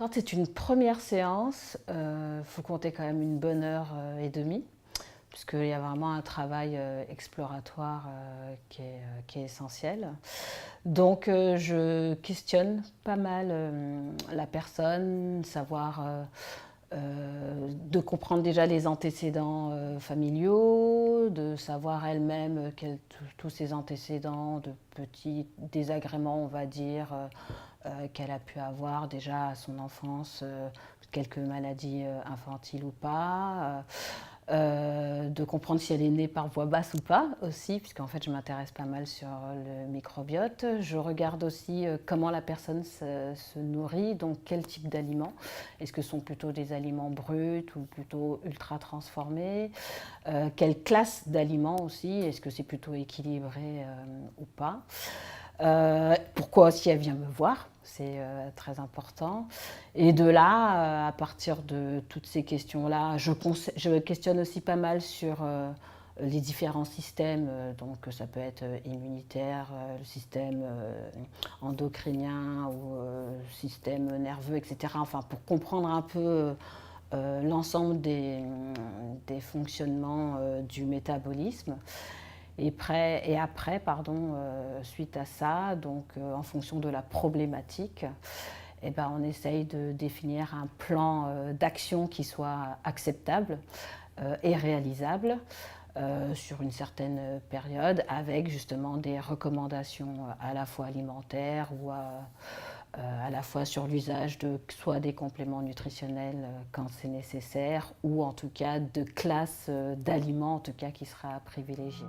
Quand c'est une première séance, faut compter quand même une bonne heure et demie, puisqu'il y a vraiment un travail exploratoire qui est essentiel. Donc je questionne pas mal la personne, savoir de comprendre déjà les antécédents familiaux, de savoir elle-même tous ces antécédents de petits désagréments, on va dire, qu'elle a pu avoir déjà à son enfance, quelques maladies infantiles ou pas, de comprendre si elle est née par voie basse ou pas aussi, puisqu'en fait je m'intéresse pas mal sur le microbiote. Je regarde aussi comment la personne se nourrit, donc quel type d'aliments. Est-ce que ce sont plutôt des aliments bruts ou plutôt ultra transformés, quelle classe d'aliments aussi, est-ce que c'est plutôt équilibré ou pas. Pourquoi aussi elle vient me voir, c'est très important. Et de là, à partir de toutes ces questions-là, je questionne aussi pas mal sur les différents systèmes, donc ça peut être immunitaire, le système endocrinien ou le système nerveux, etc. Enfin, pour comprendre un peu l'ensemble des fonctionnements du métabolisme. Et après, pardon, suite à ça, donc en fonction de la problématique, eh ben, on essaye de définir un plan d'action qui soit acceptable et réalisable sur une certaine période, avec justement des recommandations à la fois alimentaires ou à la fois sur l'usage de soit des compléments nutritionnels quand c'est nécessaire, ou en tout cas de classes d'aliments en tout cas qui sera privilégiée.